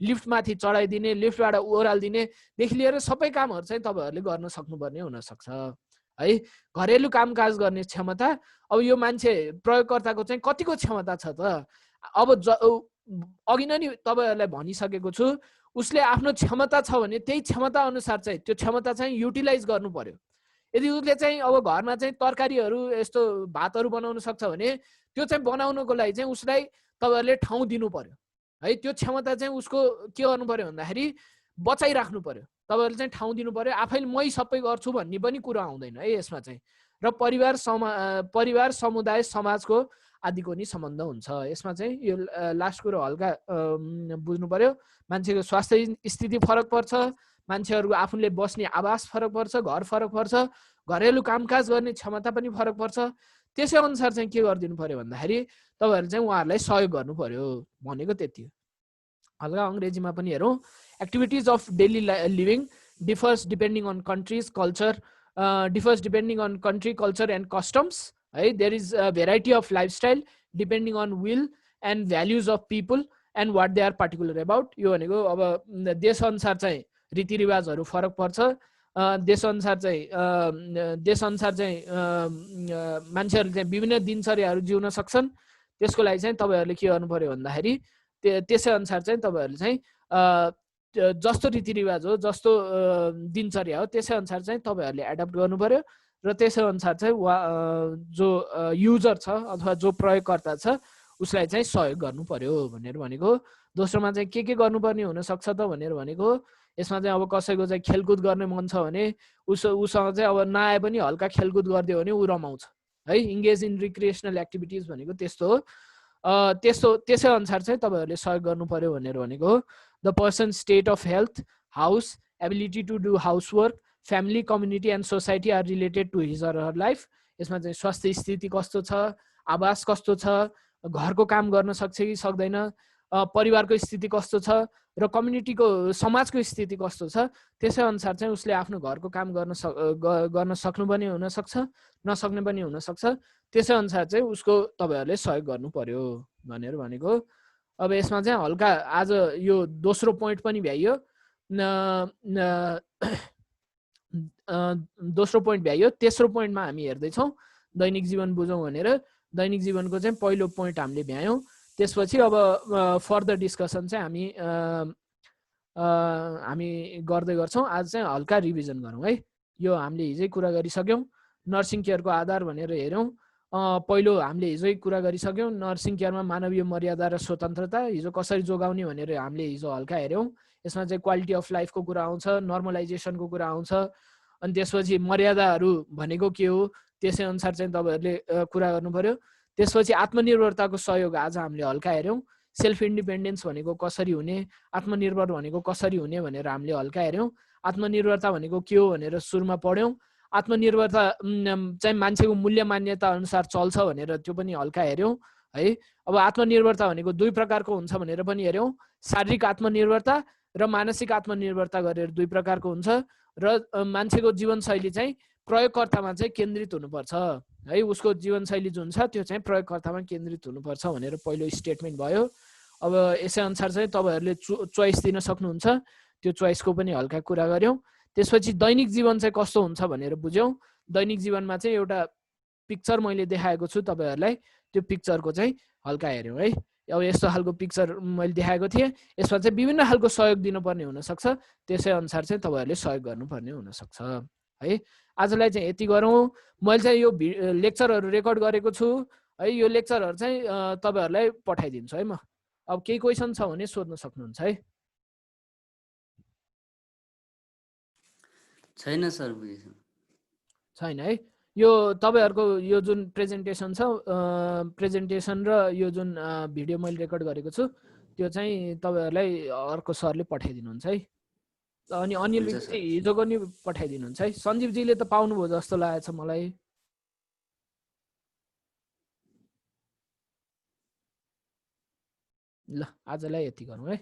A: लिफ्टमाथि चढाइदिने, लिफ्टबाट ओह्रालिदिनेदेखि लिएर सबै कामहरू चाहिँ तपाईँहरूले गर्न सक्नुपर्ने हुनसक्छ है। घरेलु कामकाज गर्ने क्षमता अब यो मान्छे प्रयोगकर्ताको चाहिँ कतिको क्षमता छ त। अब अघि नै तपाईँहरूलाई भनिसकेको छु, उसले आफ्नो क्षमता छ भने त्यही क्षमता अनुसार चाहिँ त्यो क्षमता चाहिँ युटिलाइज गर्नु पर्यो। यदि उसले चाहिँ अब घरमा चाहिँ तरकारीहरू यस्तो भातहरू बनाउन सक्छ भने त्यो चाहिँ बनाउनको लागि चाहिँ उसलाई तपाईँहरूले ठाउँ दिनु पर्यो है। त्यो क्षमता चाहिँ उसको के गर्नु पर्यो भन्दाखेरि बचाइराख्नु पर्यो। तपाईँहरूले चाहिँ ठाउँ दिनु पर्यो। आफैले मै सबै गर्छु भन्ने पनि कुरा आउँदैन है यसमा चाहिँ। र परिवार समुदाय समाजको आदिको नि सम्बन्ध हुन्छ यसमा चाहिँ। यो लास्ट कुरो हल्का बुझ्नु पर्यो। मान्छेको स्वास्थ्य स्थिति फरक पर्छ, मान्छेहरूको आफूले बस्ने आवास फरक पर्छ, घर फरक पर्छ, घरेलु कामकाज गर्ने क्षमता पनि फरक पर्छ। त्यसै अनुसार चाहिँ के गरिदिनु पर्यो भन्दाखेरि तपाईँहरूले चाहिँ उहाँहरूलाई सहयोग गर्नु पर्यो भनेको त्यति हो। हल्का अङ्ग्रेजीमा पनि हेरौँ। Activities of daily living differs depending on countries culture and customs है। There is a variety of lifestyle depending on will and values of people and what they are particular about. यो भनेको अब देशअनुसार चाहिँ रीतिरिवाजहरू फरक पर्छ। देशअनुसार चाहिँ मान्छेहरूले चाहिँ विभिन्न दिनचर्याहरू जिउन सक्छन्। त्यसको लागि चाहिँ तपाईँहरूले के गर्नु पर्यो भन्दाखेरि त्यसै अनुसार चाहिँ तपाईँहरूले चाहिँ जस्तो रीतिरिवाज हो, जस्तो दिनचर्या हो, त्यसै अनुसार चाहिँ तपाईँहरूले एडप्ट गर्नु पर्यो। र त्यसै अनुसार चाहिँ जो युजर छ अथवा जो प्रयोगकर्ता छ उसलाई चाहिँ सहयोग गर्नु पर्यो भनेको। दोस्रोमा चाहिँ के गर्नुपर्ने हुनसक्छ त भनेको यसमा चाहिँ अब कसैको चाहिँ खेलकुद गर्ने मन छ भने उसँग चाहिँ अब नआए पनि हल्का खेलकुद गरिदियो भने ऊ रमाउँछ है। इङ्गेज इन रिक्रिएसनल एक्टिभिटिज भनेको त्यस्तो हो। त्यसै अनुसार चाहिँ तपाईँहरूले सहयोग गर्नु पर्यो भनेको हो। The person state of health, house, ability to do housework, family, community and society are related to his or her life. यसमा चाहिँ स्वास्थ्य स्थिति कस्तो छ, आवास कस्तो छ, घरको काम गर्न सक्छ कि सक्दैन, परिवारको स्थिति कस्तो छ र कम्युनिटीको समाजको स्थिति कस्तो छ। त्यसै अनुसार चाहिँ उसले आफ्नो घरको काम गर्न सक्नु पनि हुनसक्छ, नसक्ने पनि हुनसक्छ। त्यसै अनुसार चाहिँ उसको तपाईँहरूले सहयोग गर्नु पर्यो भनेको। अब यसमा चाहिँ हल्का आज यो दोस्रो पोइन्ट पनि भ्याइयो। दोस्रो पोइन्ट भ्याइयो। तेस्रो पोइन्टमा हामी हेर्दैछौँ दैनिक जीवन बुझौँ भनेर। दैनिक जीवनको चाहिँ पहिलो पोइन्ट हामीले भ्यायौँ। त्यसपछि अब फर्दर डिस्कसन चाहिँ हामी गर्दै गर्छौँ। आज चाहिँ हल्का रिभिजन गरौँ है। यो हामीले हिजै कुरा गरिसक्यौँ। नर्सिङ केयरको आधार भनेर हेऱ्यौँ। पहिलो हामीले हिजै कुरा गरिसक्यौँ। नर्सिङ केयरमा मानवीय मर्यादा र स्वतन्त्रता हिजो कसरी जोगाउने भनेर हामीले हिजो हल्का हेऱ्यौँ। यसमा चाहिँ क्वालिटी अफ लाइफको कुरा आउँछ, नर्मलाइजेसनको कुरा आउँछ। अनि त्यसपछि मर्यादाहरू भनेको के हो त्यसै अनुसार चाहिँ तपाईँहरूले कुरा गर्नु पर्यो। त्यसपछि आत्मनिर्भरताको सहयोग आज हामीले हल्का हेऱ्यौँ। सेल्फ इन्डिपेन्डेन्स भनेको कसरी हुने, आत्मनिर्भर भनेको कसरी हुने भनेर हामीले हल्का हेऱ्यौँ। आत्मनिर्भरता भनेको के हो भनेर सुरुमा पढ्यौँ। आत्मनिर्भरता चाहिँ मान्छेको मूल्य मान्यता अनुसार चल्छ भनेर त्यो पनि हल्का हेऱ्यौँ है। अब आत्मनिर्भरता भनेको 2 प्रकारको हुन्छ भनेर पनि हेऱ्यौँ। शारीरिक आत्मनिर्भरता र मानसिक आत्मनिर्भरता गरेर 2 प्रकारको हुन्छ। र मान्छेको जीवनशैली चाहिँ प्रयोगकर्तामा चाहिँ केन्द्रित हुनुपर्छ है। उसको जीवनशैली जुन छ त्यो चाहिँ प्रयोगकर्तामा केन्द्रित हुनुपर्छ भनेर पहिलो स्टेटमेन्ट भयो। अब यसै अनुसार चाहिँ तपाईँहरूले चोइस दिन सक्नुहुन्छ। त्यो चोइसको पनि हल्का कुरा गऱ्यौँ। त्यसपछि दैनिक जीवन चाहिँ कस्तो हुन्छ भनेर बुझ्यौँ। दैनिक जीवनमा चाहिँ एउटा पिक्चर मैले देखाएको छु तपाईँहरूलाई। त्यो पिक्चरको चाहिँ हल्का हेऱ्यौँ है। अब यस्तो खालको पिक्चर मैले देखाएको थिएँ। यसमा चाहिँ विभिन्न खालको सहयोग दिनुपर्ने हुनसक्छ। त्यसै अनुसार चाहिँ तपाईँहरूले सहयोग गर्नुपर्ने हुनसक्छ है। आजलाई चाहिँ यति गरौँ। मैले चाहिँ यो लेक्चरहरू रेकर्ड गरेको छु है। यो लेक्चरहरू चाहिँ तपाईँहरूलाई पठाइदिन्छु है म। अब केही क्वेसन छ भने सोध्न सक्नुहुन्छ है।
B: छैन सर, बुझेछु।
A: छैन है। यो तपाईँहरूको यो जुन प्रेजेन्टेसन छ, प्रेजेन्टेसन र यो जुन भिडियो मैले रेकर्ड गरेको छु त्यो चाहिँ तपाईँहरूलाई अर्को सरले पठाइदिनुहुन्छ है। अनि अनिल
B: हुन्छ
A: विक
B: सर।
A: चाहिँ हिजोको नि पठाइदिनुहुन्छ है। सञ्जीवजीले त पाउनुभयो जस्तो लागेको छ मलाई। ल आजलाई यति गरौँ है।